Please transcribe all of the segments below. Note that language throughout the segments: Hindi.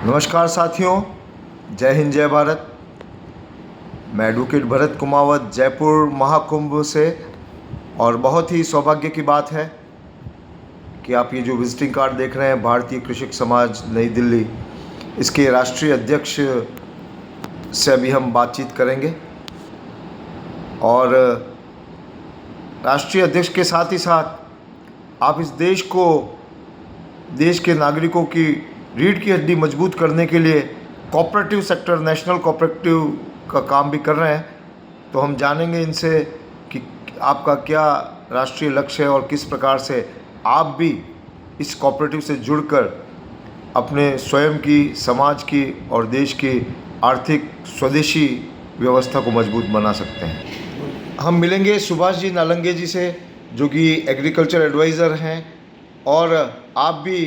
नमस्कार साथियों, जय हिंद जय भारत। मैं एडवोकेट भरत कुमावत जयपुर महाकुंभ से। और बहुत ही सौभाग्य की बात है कि आप ये जो विजिटिंग कार्ड देख रहे हैं, भारतीय कृषक समाज नई दिल्ली, इसके राष्ट्रीय अध्यक्ष से अभी हम बातचीत करेंगे। और राष्ट्रीय अध्यक्ष के साथ ही साथ आप इस देश को, देश के नागरिकों की रीढ़ की हड्डी मजबूत करने के लिए कोऑपरेटिव सेक्टर, नेशनल कोऑपरेटिव का काम भी कर रहे हैं। तो हम जानेंगे इनसे कि आपका क्या राष्ट्रीय लक्ष्य है और किस प्रकार से आप भी इस कोऑपरेटिव से जुड़कर अपने स्वयं की, समाज की और देश की आर्थिक स्वदेशी व्यवस्था को मजबूत बना सकते हैं। हम मिलेंगे सुभाष जी नालंगे जी से, जो कि एग्रीकल्चर एडवाइज़र हैं। और आप भी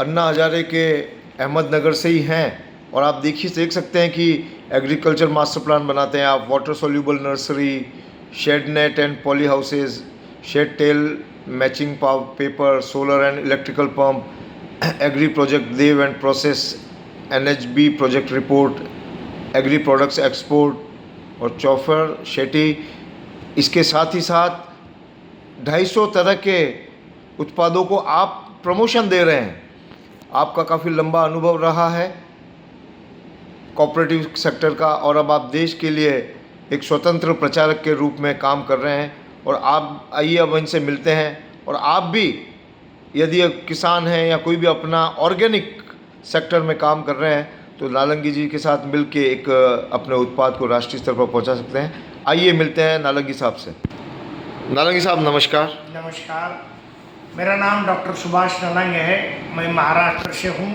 अन्ना हजारे के अहमदनगर से ही हैं। और आप देख सकते हैं कि एग्रीकल्चर मास्टर प्लान बनाते हैं आप। Water soluble nursery, shade net and poly houses, shade tail matching paper, solar and electrical pump, agri project dev and process, NHB project report, agri products export और चौफर शेटी। इसके साथ ही साथ 250 तरह के उत्पादों को आप प्रमोशन दे रहे हैं। आपका काफ़ी लंबा अनुभव रहा है कोऑपरेटिव सेक्टर का, और अब आप देश के लिए एक स्वतंत्र प्रचारक के रूप में काम कर रहे हैं। और आप आइए अब इनसे मिलते हैं। और आप भी यदि किसान हैं या कोई भी अपना ऑर्गेनिक सेक्टर में काम कर रहे हैं, तो नालंगी जी के साथ मिलके एक अपने उत्पाद को राष्ट्रीय स्तर पर पहुंचा सकते हैं। आइए मिलते हैं नालंगी साहब से। नालंगी साहब नमस्कार। नमस्कार, मेरा नाम डॉक्टर सुभाष नालंगे है। मैं महाराष्ट्र से हूँ।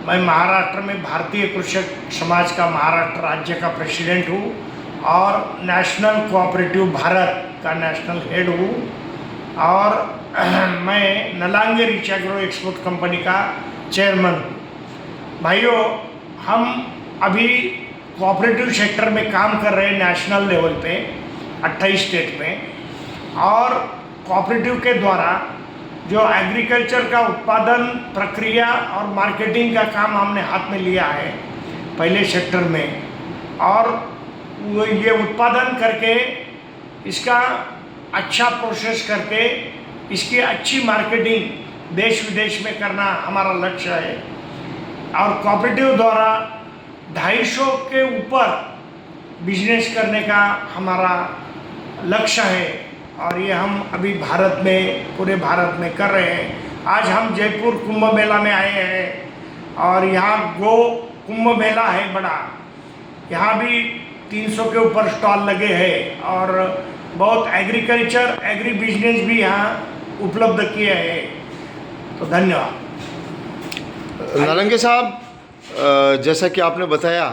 मैं महाराष्ट्र में भारतीय कृषक समाज का महाराष्ट्र राज्य का प्रेसिडेंट हूँ और नेशनल कोऑपरेटिव भारत का नेशनल हेड हूँ। और मैं नालंगे रिच एग्रो एक्सपोर्ट कंपनी का चेयरमैन हूँ। भाइयों, हम अभी कोऑपरेटिव सेक्टर में काम कर रहे हैं नेशनल लेवल पे 28 स्टेट में। और कोऑपरेटिव के द्वारा जो एग्रीकल्चर का उत्पादन, प्रक्रिया और मार्केटिंग का काम हमने हाथ में लिया है पहले सेक्टर में। और वो ये उत्पादन करके इसका अच्छा प्रोसेस करके इसकी अच्छी मार्केटिंग देश विदेश में करना हमारा लक्ष्य है। और कोऑपरेटिव द्वारा 250 के ऊपर बिजनेस करने का हमारा लक्ष्य है। और ये हम अभी भारत में, पूरे भारत में कर रहे हैं। आज हम जयपुर कुंभ मेला में आए हैं और यहाँ गो कुंभ मेला है बड़ा। यहाँ भी 300 के ऊपर स्टॉल लगे हैं और बहुत एग्रीकल्चर, एग्री बिजनेस भी यहाँ उपलब्ध किए हैं। तो धन्यवाद। नालंगे साहब, जैसा कि आपने बताया,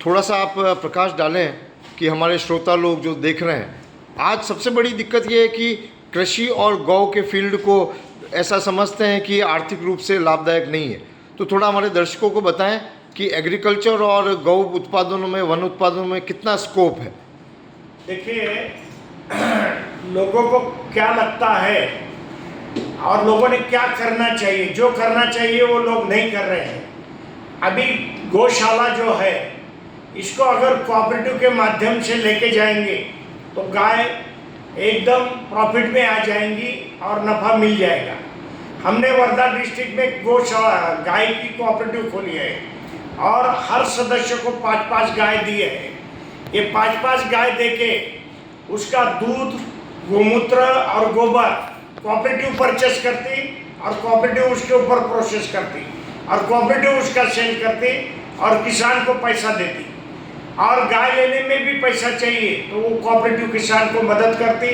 थोड़ा सा आप प्रकाश डालें कि हमारे श्रोता लोग जो देख रहे हैं, आज सबसे बड़ी दिक्कत ये है कि कृषि और गौ के फील्ड को ऐसा समझते हैं कि आर्थिक रूप से लाभदायक नहीं है। तो थोड़ा हमारे दर्शकों को बताएं कि एग्रीकल्चर और गौ उत्पादनों में, वन उत्पादनों में कितना स्कोप है। देखिए, लोगों को क्या लगता है और लोगों ने क्या करना चाहिए, जो करना चाहिए वो लोग नहीं कर रहे हैं। अभी गौशाला जो है, इसको अगर कोऑपरेटिव के माध्यम से लेके जाएंगे तो गाय एकदम प्रॉफिट में आ जाएंगी और नफ़ा मिल जाएगा। हमने वर्धा डिस्ट्रिक्ट में गौशाला, गाय की कोऑपरेटिव खोली है और हर सदस्य को 5-5 गाय दिए हैं। ये 5-5 गाय देके उसका दूध, गोमूत्र और गोबर कोऑपरेटिव परचेस करती और कोऑपरेटिव उसके ऊपर प्रोसेस करती और कोऑपरेटिव उसका सेल करती और किसान को पैसा देती। और गाय लेने में भी पैसा चाहिए तो वो कोऑपरेटिव किसान को मदद करती।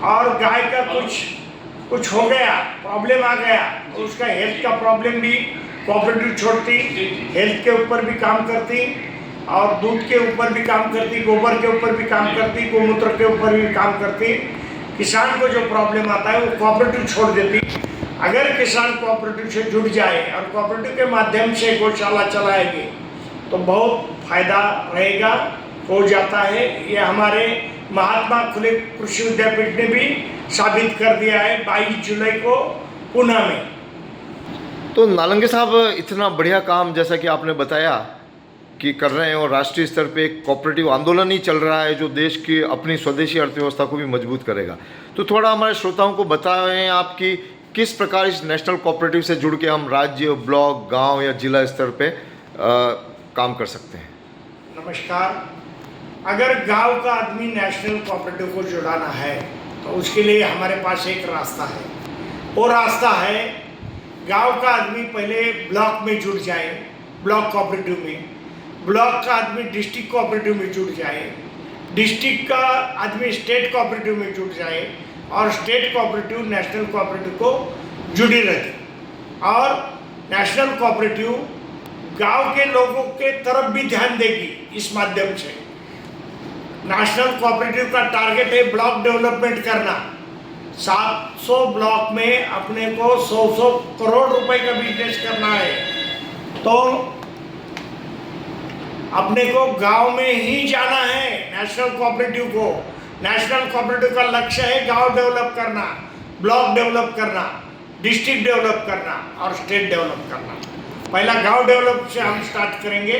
और गाय का कुछ हो गया, प्रॉब्लम आ गया तो उसका हेल्थ का प्रॉब्लम भी कोऑपरेटिव छोड़ती, हेल्थ के ऊपर भी काम करती और दूध के ऊपर भी काम करती, गोबर के ऊपर भी काम करती, गोमूत्र के ऊपर भी काम करती। किसान को जो प्रॉब्लम आता है वो कोऑपरेटिव छोड़ देती। अगर किसान कोऑपरेटिव से जुड़ जाए और कोऑपरेटिव के माध्यम से गौशाला चलाएंगे तो बहुत फायदा रहेगा, हो जाता है। ये हमारे महात्मा फुले कृषि विद्यापीठ ने भी साबित कर दिया है 22 जुलाई को पुणे में। तो नालंगे साहब, इतना बढ़िया काम जैसा कि आपने बताया कि कर रहे हैं और राष्ट्रीय स्तर पे एक कोऑपरेटिव आंदोलन ही चल रहा है जो देश की अपनी स्वदेशी अर्थव्यवस्था को भी मजबूत करेगा। तो थोड़ा हमारे श्रोताओं को बताएं आप कि किस प्रकार इस नेशनल कोऑपरेटिव से जुड़ के हम राज्य, ब्लॉक, गांव या जिला स्तर पे काम कर सकते हैं। नमस्कार। अगर गांव का आदमी नेशनल कोऑपरेटिव को जुड़ाना है तो उसके लिए हमारे पास एक रास्ता है। वो रास्ता है, गांव का आदमी पहले ब्लॉक में जुड़ जाए, ब्लॉक कोऑपरेटिव में, ब्लॉक का आदमी डिस्ट्रिक्ट कोऑपरेटिव में जुड़ जाए, डिस्ट्रिक्ट का आदमी स्टेट कोऑपरेटिव में जुड़ जाए और स्टेट कोऑपरेटिव नेशनल कोऑपरेटिव को जुड़ी रहे। और नेशनल कोऑपरेटिव गांव के लोगों के तरफ भी ध्यान देगी। इस माध्यम से नेशनल कोऑपरेटिव का टारगेट है ब्लॉक डेवलपमेंट करना। 700 ब्लॉक में अपने को 100 करोड़ रुपए का बिजनेस करना है। तो अपने को गांव में ही जाना है। नेशनल कोऑपरेटिव का लक्ष्य है गांव डेवलप करना, ब्लॉक डेवलप करना, डिस्ट्रिक्ट डेवलप करना और स्टेट डेवलप करना। पहला गांव डेवलप से हम स्टार्ट करेंगे,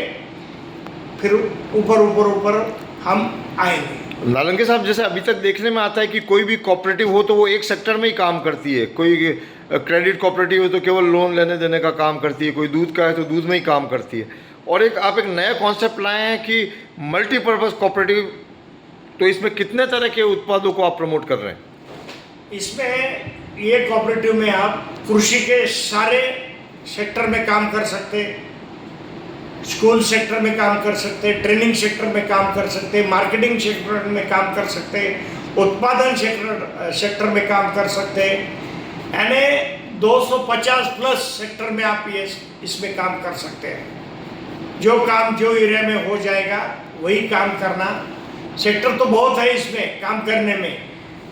फिर ऊपर हम आएंगे। नालंगे साहब, जैसे अभी तक देखने में आता है कि कोई भी कोऑपरेटिव हो तो वो एक सेक्टर में ही काम करती है। कोई क्रेडिट कोऑपरेटिव हो तो केवल लोन लेने देने का काम करती है, कोई दूध का है तो दूध में ही काम करती है। और आप एक नया कॉन्सेप्ट लाए हैं कि मल्टीपर्पज़ कोऑपरेटिव। तो इसमें कितने तरह के उत्पादों को आप प्रमोट कर रहे हैं? इसमें ये कोऑपरेटिव में आप कृषि के सारे सेक्टर में काम कर सकते, स्कूल सेक्टर में काम कर सकते, ट्रेनिंग सेक्टर में काम कर सकते, मार्केटिंग सेक्टर में काम कर सकते, उत्पादन सेक्टर में काम कर सकते। यानी 250 प्लस सेक्टर में आप ये इसमें काम कर सकते हैं। जो काम जो एरिया में हो जाएगा वही काम करना। सेक्टर तो बहुत है इसमें काम करने में,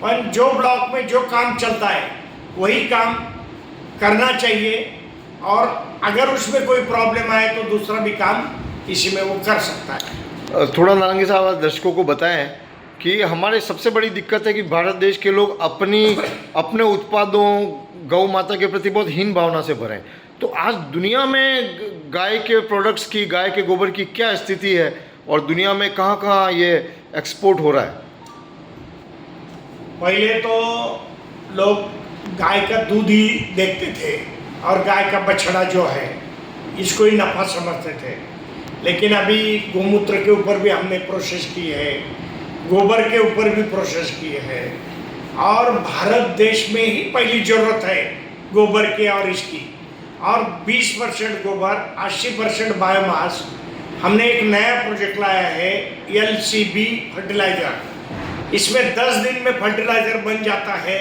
पर जो ब्लॉक में जो काम चलता है वही काम करना चाहिए। और अगर उसमें कोई प्रॉब्लम आए तो दूसरा भी काम इसी में वो कर सकता है। थोड़ा नालंगे साहब दर्शकों को बताएं कि हमारे सबसे बड़ी दिक्कत है कि भारत देश के लोग अपने उत्पादों, गौ माता के प्रति बहुत हीन भावना से भरे हैं। तो आज दुनिया में गाय के प्रोडक्ट्स की, गाय के गोबर की क्या स्थिति है और दुनिया में कहाँ ये एक्सपोर्ट हो रहा है? पहले तो लोग गाय का दूध ही देखते थे और गाय का बछड़ा जो है इसको ही नफा समझते थे। लेकिन अभी गोमूत्र के ऊपर भी हमने प्रोसेस की है, गोबर के ऊपर भी प्रोसेस की है। और भारत देश में ही पहली ज़रूरत है गोबर की और इसकी। और 20% गोबर, 80% बायोमास। हमने एक नया प्रोजेक्ट लाया है LCB फर्टिलाइज़र। इसमें 10 दिन में फर्टिलाइज़र बन जाता है।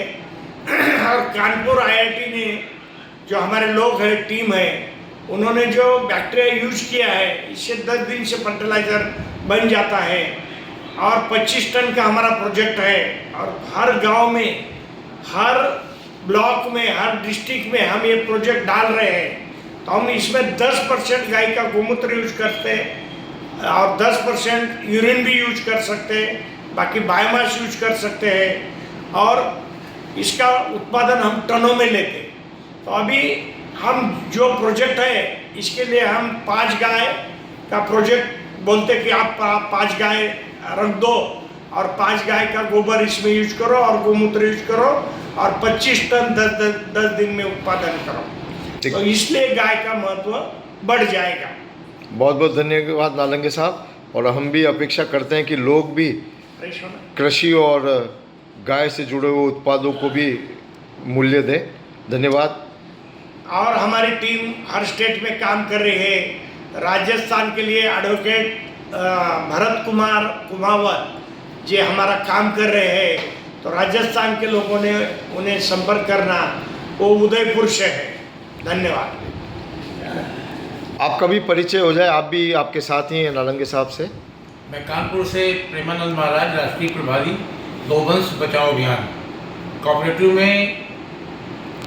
और कानपुर IIT ने जो हमारे लोग हैं, टीम है, उन्होंने जो बैक्टीरिया यूज किया है इससे 10 दिन से फर्टिलाइज़र बन जाता है। और 25 टन का हमारा प्रोजेक्ट है। और हर गांव में, हर ब्लॉक में, हर डिस्ट्रिक्ट में हम ये प्रोजेक्ट डाल रहे हैं। तो हम इसमें 10% गाय का गोमूत्र यूज करते हैं और 10% यूरिन भी यूज कर सकते हैं, बाकी बायोमास यूज कर सकते हैं। और इसका उत्पादन हम टनों में लेते हैं। तो अभी हम जो प्रोजेक्ट है इसके लिए हम 5 गाय का प्रोजेक्ट बोलते कि आप 5 गाय रख दो और 5 गाय का गोबर इसमें यूज करो और गोमूत्र यूज करो और 25 टन 10 दिन में उत्पादन करो। तो इसलिए गाय का महत्व बढ़ जाएगा। बहुत बहुत धन्यवाद नालंगे साहब। और हम भी अपेक्षा करते हैं कि लोग भी कृषि और गाय से जुड़े हुए उत्पादों को भी मूल्य दें। धन्यवाद। और हमारी टीम हर स्टेट में काम कर रही है। राजस्थान के लिए एडवोकेट भरत कुमार कुमावत जी हमारा काम कर रहे हैं। तो राजस्थान के लोगों ने उन्हें संपर्क करना, वो उदयपुर से है। धन्यवाद। आपका भी परिचय हो जाए, आप भी आपके साथ ही हैं नालंगे साहब से। मैं कानपुर से प्रेमानंद महाराज, राष्ट्रीय प्रभारी गौवंश बचाओ अभियान। कोऑपरेटिव में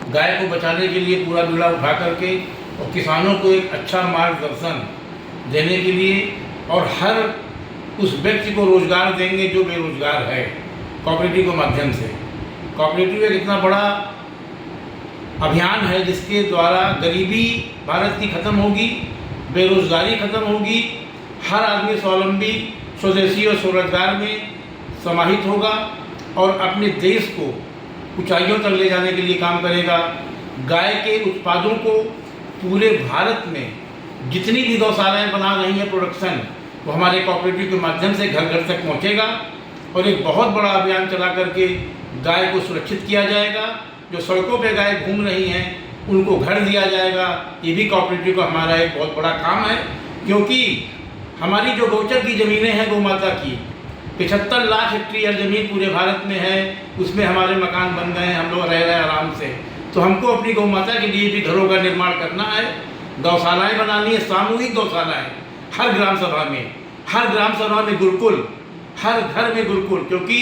गाय को बचाने के लिए पूरा बीड़ा उठा करके और किसानों को एक अच्छा मार्गदर्शन देने के लिए और हर उस व्यक्ति को रोजगार देंगे जो बेरोजगार है कोऑपरेटिव के माध्यम से। कोऑपरेटिव एक इतना बड़ा अभियान है जिसके द्वारा गरीबी भारत की ख़त्म होगी, बेरोज़गारी ख़त्म होगी, हर आदमी स्वावलंबी, स्वदेशी और स्वरोजगार में समाहित होगा और अपने देश को ऊंचाइयों तक ले जाने के लिए काम करेगा। गाय के उत्पादों को पूरे भारत में जितनी भी गौशालाएँ बना रही हैं प्रोडक्शन, वो हमारे कोऑपरेटिव के माध्यम से घर घर तक पहुँचेगा और एक बहुत बड़ा अभियान चला करके गाय को सुरक्षित किया जाएगा। जो सड़कों पे गाय घूम रही हैं उनको घर दिया जाएगा। ये भी कोऑपरेटिव का हमारा एक बहुत बड़ा काम है, क्योंकि हमारी जो गौचर की ज़मीनें हैं गौ माता की 75 लाख हेक्टेयर ज़मीन पूरे भारत में है, उसमें हमारे मकान बन गए हैं, हम लोग रह रहे हैं आराम से। तो हमको अपनी गौ माता के लिए भी घरों का निर्माण करना है, गौशालाएँ बनानी है, सामूहिक गौशालाएँ हर ग्राम सभा में, हर ग्राम सभा में गुरुकुल, हर घर में गुरुकुल, क्योंकि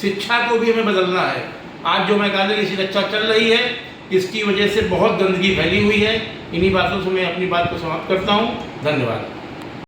शिक्षा को भी हमें बदलना है। आज जो मैकाले की शिक्षा चल रही है इसकी वजह से बहुत गंदगी फैली हुई है। इन्हीं बातों से मैं अपनी बात को समाप्त करता हूँ। धन्यवाद।